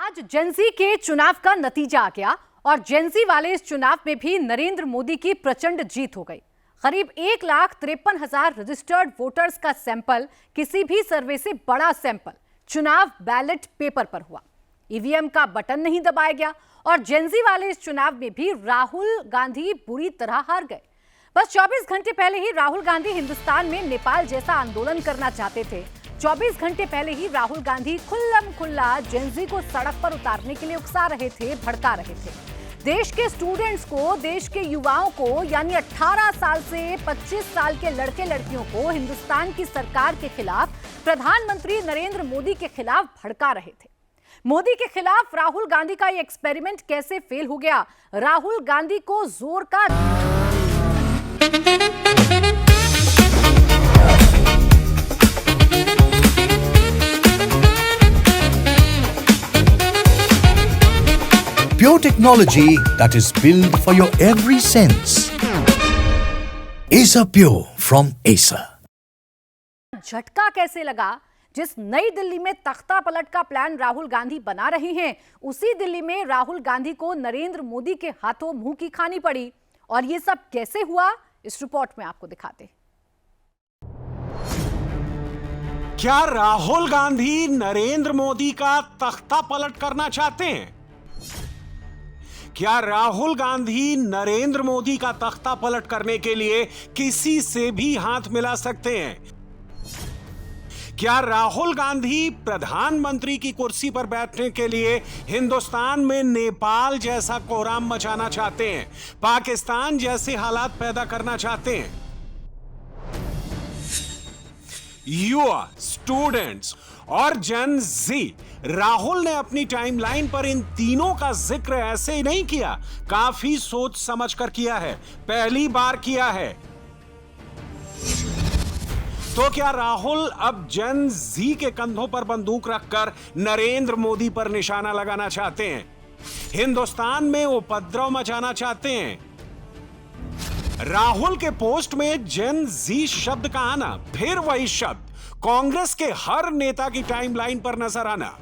आज जेंजी के चुनाव का नतीजा आ गया और जेंजी वाले इस चुनाव में भी नरेंद्र मोदी की प्रचंड जीत हो गई। करीब 1,53,000 रजिस्टर्ड वोटर्स का सैंपल, किसी भी सर्वे से बड़ा सैंपल चुनाव बैलेट पेपर पर हुआ। ईवीएम का बटन नहीं दबाया गया और जेंजी वाले इस चुनाव में भी राहुल गांधी बुरी तरह हार गए। बस 24 घंटे पहले ही राहुल गांधी हिंदुस्तान में नेपाल जैसा आंदोलन करना चाहते थे। 24 घंटे पहले ही राहुल गांधी खुल्लम खुल्ला जेंजी को सड़क पर उतारने के लिए उकसा रहे थे, भड़का रहे थे। देश के स्टूडेंट्स को, देश के युवाओं को, यानी 18 साल से 25 साल के लड़के लड़कियों को हिंदुस्तान की सरकार के खिलाफ, प्रधानमंत्री नरेंद्र मोदी के खिलाफ भड़का रहे थे। मोदी के खिलाफ राहुल गांधी का ये एक्सपेरिमेंट कैसे फेल हो गया? राहुल गांधी को जोर का Pure technology that is built for your every sense. Acer Pure from Acer. झटका कैसे लगा? जिस नई दिल्ली में तख्ता पलट का प्लान राहुल गांधी बना रहे हैं, उसी दिल्ली में राहुल गांधी को नरेंद्र मोदी के हाथों मुंह की खानी पड़ी। और ये सब कैसे हुआ, इस रिपोर्ट में आपको दिखाते। क्या राहुल गांधी नरेंद्र मोदी का तख्ता पलट करना चाहते हैं? क्या राहुल गांधी नरेंद्र मोदी का तख्ता पलट करने के लिए किसी से भी हाथ मिला सकते हैं? क्या राहुल गांधी प्रधानमंत्री की कुर्सी पर बैठने के लिए हिंदुस्तान में नेपाल जैसा कोहराम मचाना चाहते हैं, पाकिस्तान जैसे हालात पैदा करना चाहते हैं? युवा, स्टूडेंट्स और जेन जी, राहुल ने अपनी टाइमलाइन पर इन तीनों का जिक्र ऐसे ही नहीं किया, काफी सोच समझकर किया है, पहली बार किया है। तो क्या राहुल अब जेन जी के कंधों पर बंदूक रखकर नरेंद्र मोदी पर निशाना लगाना चाहते हैं, हिंदुस्तान में उपद्रव मचाना चाहते हैं? राहुल के पोस्ट में जेन जी शब्द का आना, फिर वही शब्द कांग्रेस के हर नेता की टाइमलाइन पर नजर आना,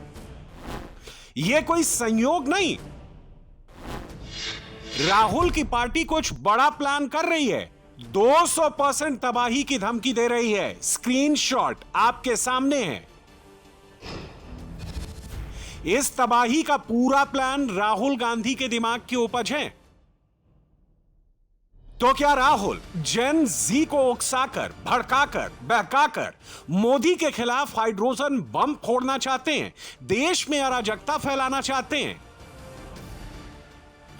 यह कोई संयोग नहीं। राहुल की पार्टी कुछ बड़ा प्लान कर रही है, 200% तबाही की धमकी दे रही है। स्क्रीनशॉट आपके सामने है। इस तबाही का पूरा प्लान राहुल गांधी के दिमाग की उपज है। तो क्या राहुल जेन जी को उकसाकर, भड़काकर, बहकाकर मोदी के खिलाफ हाइड्रोजन बम फोड़ना चाहते हैं, देश में अराजकता फैलाना चाहते हैं?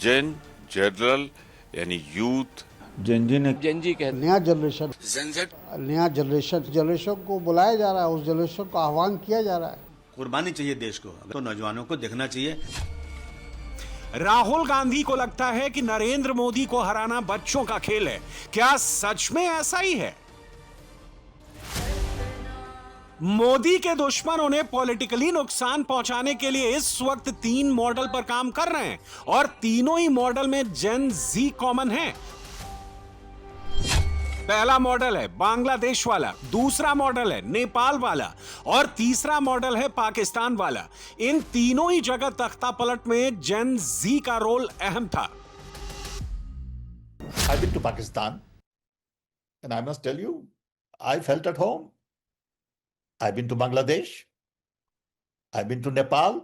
जेन जनरल यानी यूथ, जेनजी कहते नया जनरेशन को बुलाया जा रहा है, उस जनरेशन को आह्वान किया जा रहा है। कुर्बानी चाहिए देश को, तो नौजवानों को देखना चाहिए। राहुल गांधी को लगता है कि नरेंद्र मोदी को हराना बच्चों का खेल है। क्या सच में ऐसा ही है? मोदी के दुश्मन उन्हें पॉलिटिकली नुकसान पहुंचाने के लिए इस वक्त 3 मॉडल पर काम कर रहे हैं और तीनों ही मॉडल में जेन जी कॉमन है। पहला मॉडल है बांग्लादेश वाला, दूसरा मॉडल है नेपाल वाला और तीसरा मॉडल है पाकिस्तान वाला। इन तीनों ही जगह तख्ता पलट में जेन जी का रोल अहम था। I've been to Pakistan and I must tell you, I felt at home. I've been to Bangladesh, I've been to Nepal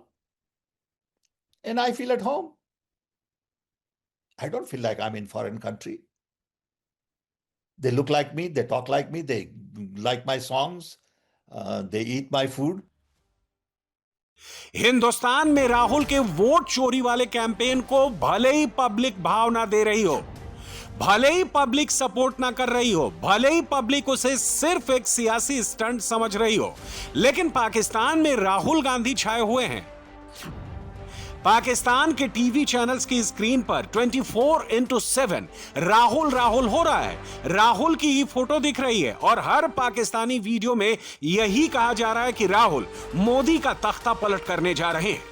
and I feel at home. I don't feel like I'm in foreign country. They look like me, they talk like me, they like my songs, they eat my food. Hindustan में राहुल के vote चोरी वाले campaign को भले ही public भाव ना दे रही हो, भले ही पब्लिक सपोर्ट ना कर रही हो, भले ही पब्लिक उसे सिर्फ एक सियासी स्टंट समझ रही हो, लेकिन पाकिस्तान में राहुल गांधी छाए हुए हैं। पाकिस्तान के टीवी चैनल्स की स्क्रीन पर 24/7 राहुल राहुल हो रहा है। राहुल की ही फोटो दिख रही है और हर पाकिस्तानी वीडियो में यही कहा जा रहा है कि राहुल मोदी का तख्ता पलट करने जा रहे हैं।